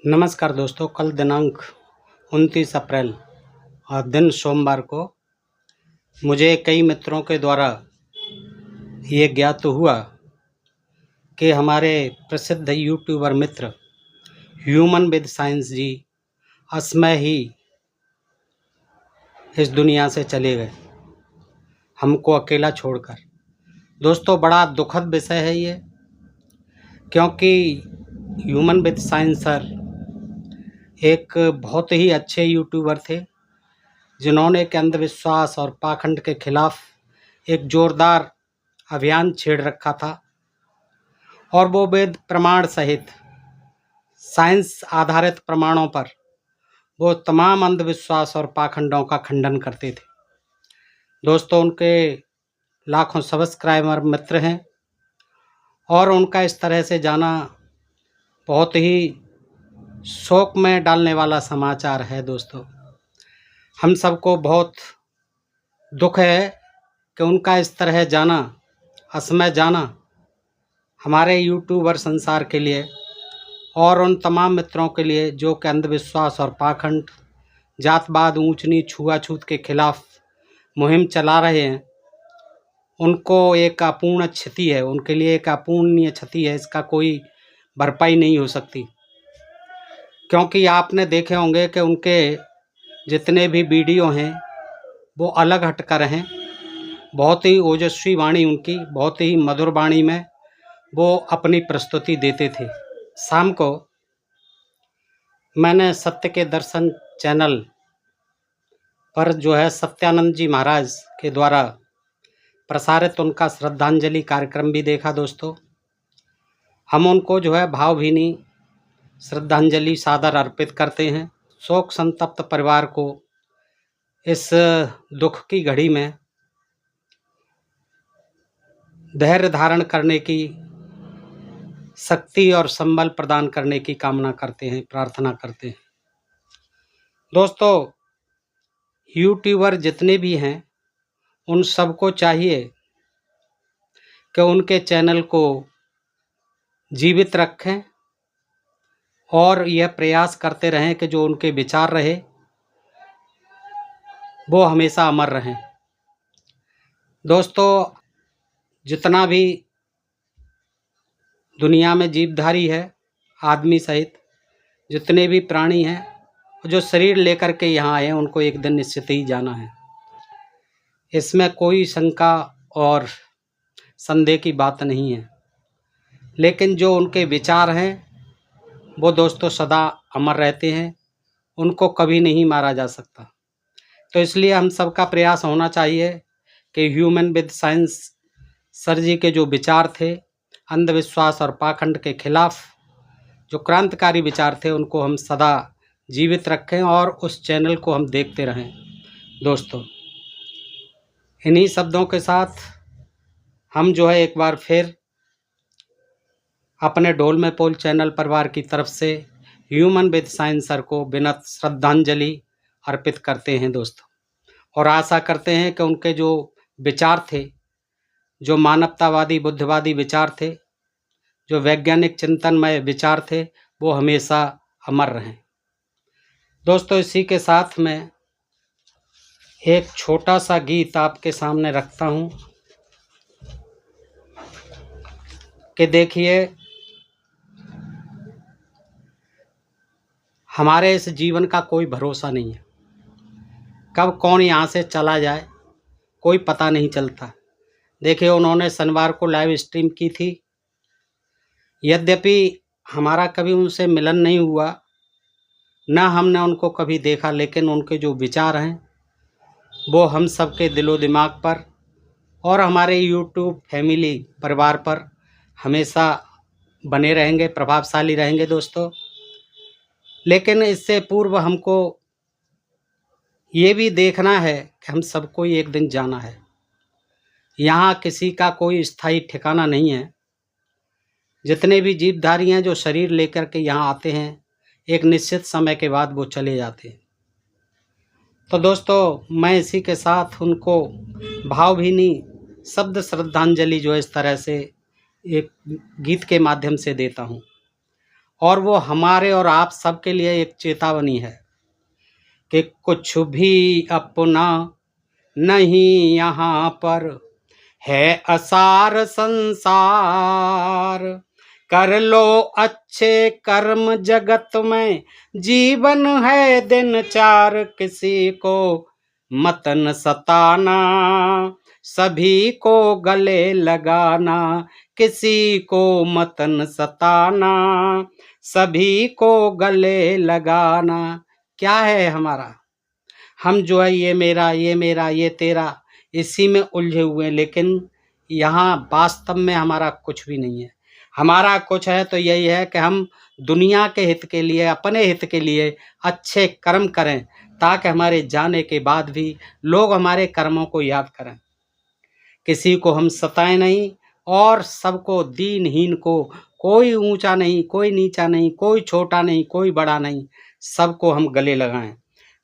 नमस्कार दोस्तों, कल दिनांक 29 अप्रैल दिन सोमवार को मुझे कई मित्रों के द्वारा ये ज्ञात हुआ कि हमारे प्रसिद्ध यूट्यूबर मित्र ह्यूमन विद साइंस जी असमय ही इस दुनिया से चले गए, हमको अकेला छोड़कर। दोस्तों, बड़ा दुखद विषय है ये, क्योंकि ह्यूमन विद साइंस सर एक बहुत ही अच्छे यूट्यूबर थे, जिन्होंने एक अंधविश्वास और पाखंड के खिलाफ एक जोरदार अभियान छेड़ रखा था और वो वेद प्रमाण सहित साइंस आधारित प्रमाणों पर वो तमाम अंधविश्वास और पाखंडों का खंडन करते थे। दोस्तों, उनके लाखों सब्सक्राइबर मित्र हैं और उनका इस तरह से जाना बहुत ही शोक में डालने वाला समाचार है। दोस्तों, हम सबको बहुत दुख है कि उनका इस तरह जाना, असमय जाना हमारे यूट्यूबर संसार के लिए और उन तमाम मित्रों के लिए जो कि अंधविश्वास और पाखंड, जातवाद, ऊंच नीच, छुआछूत के खिलाफ मुहिम चला रहे हैं, उनको एक अपूर्ण क्षति है, उनके लिए एक अपूर्णीय क्षति है। इसका कोई भरपाई नहीं हो सकती, क्योंकि आपने देखे होंगे कि उनके जितने भी वीडियो हैं वो अलग हटकर हैं। बहुत ही ओजस्वी वाणी उनकी, बहुत ही मधुर वाणी में वो अपनी प्रस्तुति देते थे। शाम को मैंने सत्य के दर्शन चैनल पर जो है सत्यानंद जी महाराज के द्वारा प्रसारित उनका श्रद्धांजलि कार्यक्रम भी देखा। दोस्तों, हम उनको जो है भावभीनी श्रद्धांजलि सादर अर्पित करते हैं। शोक संतप्त परिवार को इस दुख की घड़ी में धैर्य धारण करने की शक्ति और संबल प्रदान करने की कामना करते हैं, प्रार्थना करते हैं। दोस्तों, यूट्यूबर जितने भी हैं उन सबको चाहिए कि उनके चैनल को जीवित रखें और यह प्रयास करते रहें कि जो उनके विचार रहे वो हमेशा अमर रहें। दोस्तों, जितना भी दुनिया में जीवधारी है, आदमी सहित जितने भी प्राणी हैं, जो शरीर लेकर के यहाँ आए हैं, उनको एक दिन निश्चित ही जाना है। इसमें कोई शंका और संदेह की बात नहीं है। लेकिन जो उनके विचार हैं वो दोस्तों सदा अमर रहते हैं, उनको कभी नहीं मारा जा सकता। तो इसलिए हम सबका प्रयास होना चाहिए कि ह्यूमन विद साइंस सर जी के जो विचार थे अंधविश्वास और पाखंड के खिलाफ, जो क्रांतिकारी विचार थे, उनको हम सदा जीवित रखें और उस चैनल को हम देखते रहें। दोस्तों, इन्हीं शब्दों के साथ हम जो है एक बार फिर अपने ढोल में पोल चैनल परिवार की तरफ से ह्यूमन विद साइंस सर को विनम्र श्रद्धांजलि अर्पित करते हैं। दोस्तों, और आशा करते हैं कि उनके जो विचार थे, जो मानवतावादी बुद्धवादी विचार थे, जो वैज्ञानिक चिंतनमय विचार थे, वो हमेशा अमर रहें। दोस्तों, इसी के साथ में एक छोटा सा गीत आपके सामने रखता हूँ कि देखिए, हमारे इस जीवन का कोई भरोसा नहीं है, कब कौन यहाँ से चला जाए कोई पता नहीं चलता। देखिए, उन्होंने शनिवार को लाइव स्ट्रीम की थी। यद्यपि हमारा कभी उनसे मिलन नहीं हुआ, ना हमने उनको कभी देखा, लेकिन उनके जो विचार हैं वो हम सबके दिलो दिमाग पर और हमारे यूट्यूब फैमिली परिवार पर हमेशा बने रहेंगे, प्रभावशाली रहेंगे। दोस्तों, लेकिन इससे पूर्व हमको ये भी देखना है कि हम सबको ही एक दिन जाना है। यहाँ किसी का कोई स्थायी ठिकाना नहीं है। जितने भी जीवधारी हैं जो शरीर लेकर के यहाँ आते हैं, एक निश्चित समय के बाद वो चले जाते हैं। तो दोस्तों, मैं इसी के साथ उनको भावभीनी शब्द श्रद्धांजलि जो इस तरह से एक गीत के माध्यम से देता हूँ। और वो हमारे और आप सबके लिए एक चेतावनी है कि कुछ भी अपना नहीं यहाँ पर, है असार संसार। कर लो अच्छे कर्म जगत में, जीवन है दिन चार। किसी को मतन सताना, सभी को गले लगाना। किसी को मतन सताना, सभी को गले लगाना। क्या है हमारा? हम जो है ये मेरा, ये मेरा, ये तेरा, इसी में उलझे हुए हैं। लेकिन यहाँ वास्तव में हमारा कुछ भी नहीं है। हमारा कुछ है तो यही है कि हम दुनिया के हित के लिए, अपने हित के लिए अच्छे कर्म करें, ताकि हमारे जाने के बाद भी लोग हमारे कर्मों को याद करें। किसी को हम सताएं नहीं, और सबको, दीनहीन को, कोई ऊंचा नहीं, कोई नीचा नहीं, कोई छोटा नहीं, कोई बड़ा नहीं, सबको हम गले लगाएं।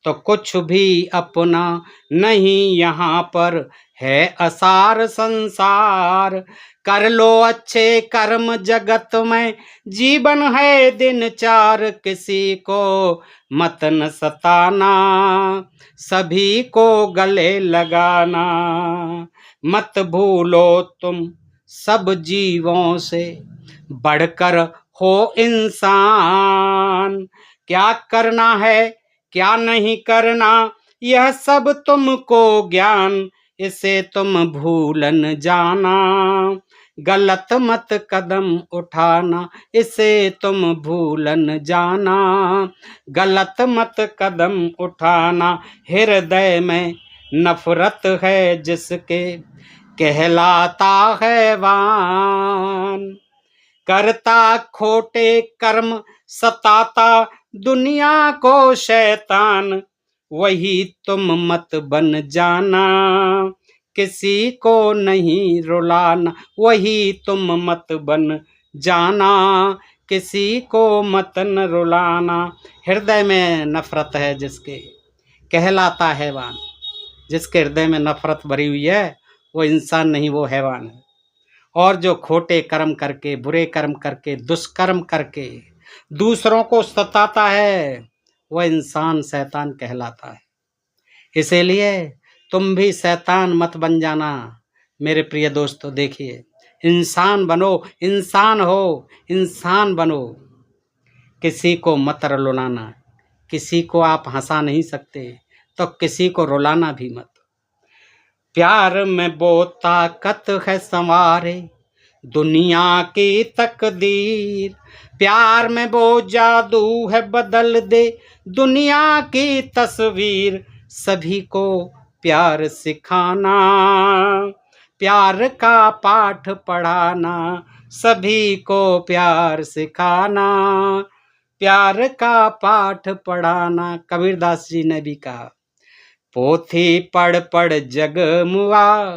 तो कुछ भी अपना नहीं यहाँ पर, है असार संसार। कर लो अच्छे कर्म जगत में, जीवन है दिन चार। किसी को मतन सताना, सभी को गले लगाना। मत भूलो तुम सब जीवों से बढ़कर हो इंसान। क्या करना है क्या नहीं करना, यह सब तुमको ज्ञान। इसे तुम भूलन जाना, गलत मत कदम उठाना। इसे तुम भूलन जाना, गलत मत कदम उठाना। हृदय में नफरत है जिसके, कहलाता है वान। करता खोटे कर्म सताता दुनिया को शैतान। वही तुम मत बन जाना, किसी को नहीं रुलाना। वही तुम मत बन जाना, किसी को मत न रुलाना। हृदय में नफरत है जिसके, कहलाता हैवान। जिसके हृदय में नफरत भरी हुई है वो इंसान नहीं, वो हैवान है। और जो खोटे कर्म करके, बुरे कर्म करके, दुष्कर्म करके दूसरों को सताता है, वह इंसान शैतान कहलाता है। इसीलिए तुम भी शैतान मत बन जाना मेरे प्रिय दोस्तों। देखिए, इंसान बनो, इंसान हो, इंसान बनो। किसी को मत रुलाना। किसी को आप हंसा नहीं सकते तो किसी को रुलाना भी मत। प्यार में वो ताकत है संवारे दुनिया की तकदीर। प्यार में वो जादू है बदल दे दुनिया की तस्वीर। सभी को प्यार सिखाना, प्यार का पाठ पढ़ाना। सभी को प्यार सिखाना, प्यार का पाठ पढ़ाना। कबीरदास जी ने भी कहा, पोथी पढ़ पढ़ जग मुआ,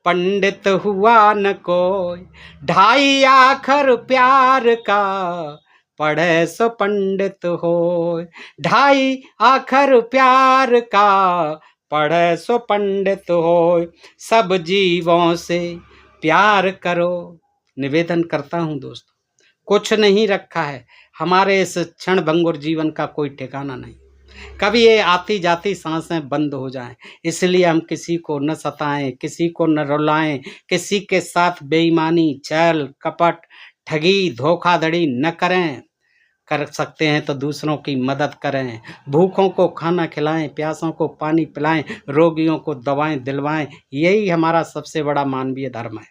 पंडित हुआ न कोई। 2.5 आखर प्यार का, पढ़े सो पंडित हो। 2.5 आखर प्यार का, पढ़े सो पंडित हो। सब जीवों से प्यार करो। निवेदन करता हूँ दोस्तों, कुछ नहीं रखा है हमारे इस क्षण भंगुर जीवन का, कोई ठिकाना नहीं। कभी ये आती जाती सांसें बंद हो जाएं, इसलिए हम किसी को न सताएं, किसी को न रुलाएं, किसी के साथ बेईमानी, छल कपट, ठगी, धोखाधड़ी न करें। कर सकते हैं तो दूसरों की मदद करें। भूखों को खाना खिलाएं, प्यासों को पानी पिलाएं, रोगियों को दवाएं दिलवाएं। यही हमारा सबसे बड़ा मानवीय धर्म है।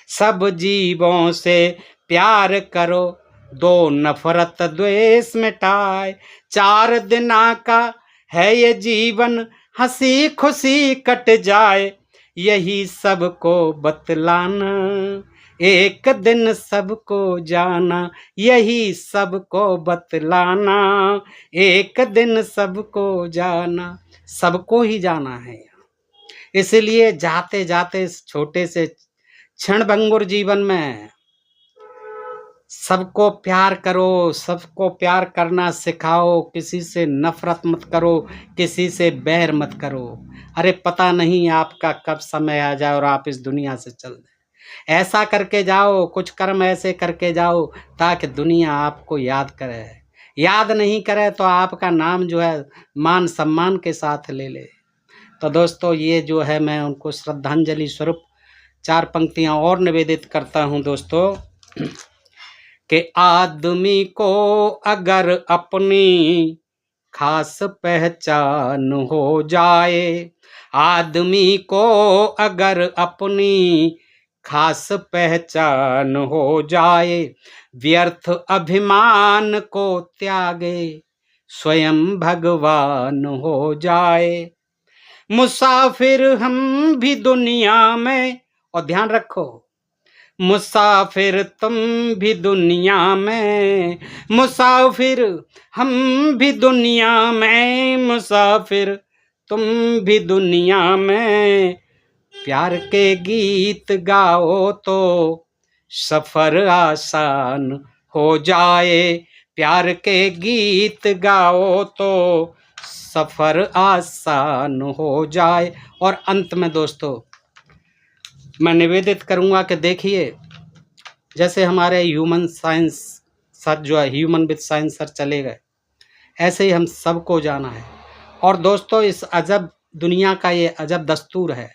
सब जीवों से प्यार करो, दो नफरत द्वेष मिटाए। 4 दिना का है ये जीवन, हंसी खुशी कट जाए। यही सबको बतलाना, एक दिन सबको जाना। यही सबको बतलाना, एक दिन सबको जाना। सबको ही जाना है। इसलिए जाते जाते इस छोटे से क्षणभंगुर जीवन में सबको प्यार करो, सबको प्यार करना सिखाओ। किसी से नफरत मत करो, किसी से बैर मत करो। अरे पता नहीं आपका कब समय आ जाए और आप इस दुनिया से चल दें। ऐसा करके जाओ, कुछ कर्म ऐसे करके जाओ ताकि दुनिया आपको याद करे। याद नहीं करे तो आपका नाम जो है मान सम्मान के साथ ले ले। तो दोस्तों ये जो है मैं उनको श्रद्धांजलि स्वरूप 4 पंक्तियां और निवेदित करता हूं दोस्तों कि आदमी को अगर अपनी खास पहचान हो जाए, आदमी को अगर अपनी खास पहचान हो जाए, व्यर्थ अभिमान को त्यागे स्वयं भगवान हो जाए। मुसाफिर हम भी दुनिया में, और ध्यान रखो, मुसाफिर तुम भी दुनिया में, मुसाफिर हम भी दुनिया में, मुसाफिर तुम भी दुनिया में। प्यार के गीत गाओ तो सफर आसान हो जाए, प्यार के गीत गाओ तो सफर आसान हो जाए। और अंत में दोस्तों मैं निवेदित करूंगा कि देखिए जैसे हमारे ह्यूमन साइंस सर जो है, ह्यूमन विद साइंस सर चले गए, ऐसे ही हम सबको जाना है। और दोस्तों इस अजब दुनिया का ये अजब दस्तूर है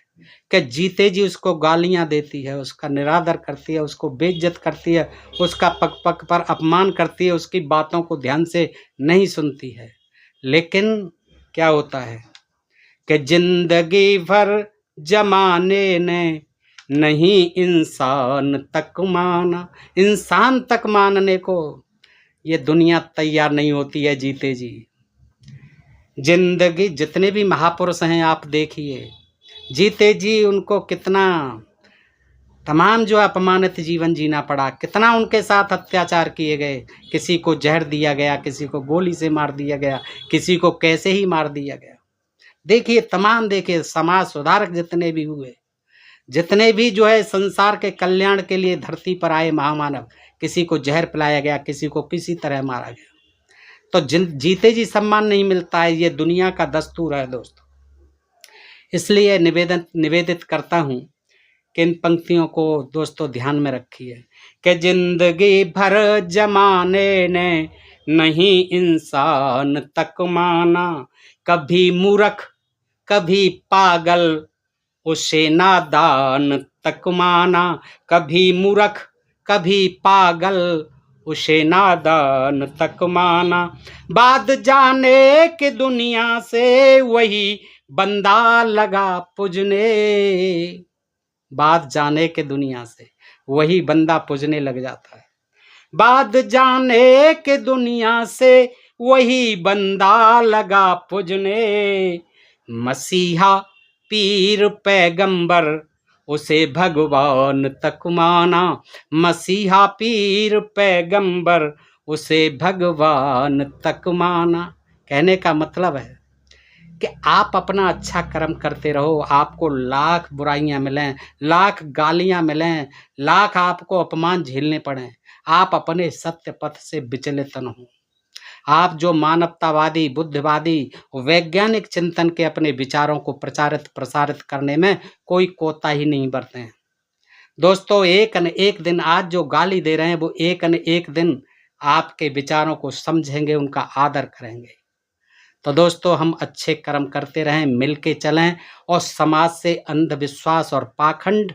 कि जीते जी उसको गालियां देती है, उसका निरादर करती है, उसको बेइज्जत करती है, उसका पग पग पर अपमान करती है, उसकी बातों को ध्यान से नहीं सुनती है। लेकिन क्या होता है कि जिंदगी भर जमाने ने नहीं इंसान तक माना, इंसान तक मानने को ये दुनिया तैयार नहीं होती है जीते जी। जिंदगी जितने भी महापुरुष हैं आप देखिए, जीते जी उनको कितना तमाम जो अपमानित जीवन जीना पड़ा, कितना उनके साथ अत्याचार किए गए, किसी को जहर दिया गया, किसी को गोली से मार दिया गया, किसी को कैसे ही मार दिया गया। देखिए तमाम, देखिए समाज सुधारक जितने भी हुए, जितने भी जो है संसार के कल्याण के लिए धरती पर आए महामानव, किसी को जहर पिलाया गया, किसी को किसी तरह मारा गया। तो जीते जी सम्मान नहीं मिलता है, ये दुनिया का दस्तूर है दोस्तों। इसलिए निवेदित करता हूँ कि इन पंक्तियों को दोस्तों ध्यान में रखिए कि जिंदगी भर जमाने ने नहीं इंसान तक माना, कभी मूर्ख कभी पागल उसे नादान तक माना, कभी मूर्ख कभी पागल उसे नादान तक माना। बात जाने के दुनिया से वही बंदा लगा पूजने, बात जाने के दुनिया से वही बंदा पूजने लग जाता है। बात जाने के दुनिया से वही बंदा लगा पूजने, मसीहा पीर पैगंबर उसे भगवान तक माना, मसीहा पीर पैगंबर उसे भगवान तक माना। कहने का मतलब है कि आप अपना अच्छा कर्म करते रहो, आपको लाख बुराइयां मिलें, लाख गालियां मिलें, लाख आपको अपमान झेलने पड़ें, आप अपने सत्य पथ से विचलित न हो। आप जो मानवतावादी, बुद्धिवादी, वैज्ञानिक चिंतन के अपने विचारों को प्रचारित प्रसारित करने में कोई कोताही नहीं बरतें। दोस्तों एक न एक दिन, आज जो गाली दे रहे हैं वो एक न एक दिन आपके विचारों को समझेंगे, उनका आदर करेंगे। तो दोस्तों हम अच्छे कर्म करते रहें, मिल के चलें और समाज से अंधविश्वास और पाखंड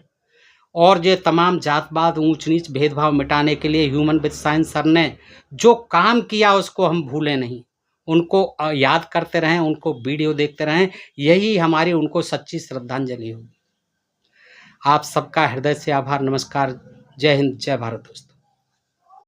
और ये तमाम जातपात, ऊंच नीच, भेदभाव मिटाने के लिए ह्यूमन विद साइंस सर ने जो काम किया उसको हम भूलें नहीं, उनको याद करते रहें, उनको वीडियो देखते रहें, यही हमारी उनको सच्ची श्रद्धांजलि होगी। आप सबका हृदय से आभार, नमस्कार, जय हिंद, जय भारत दोस्तों।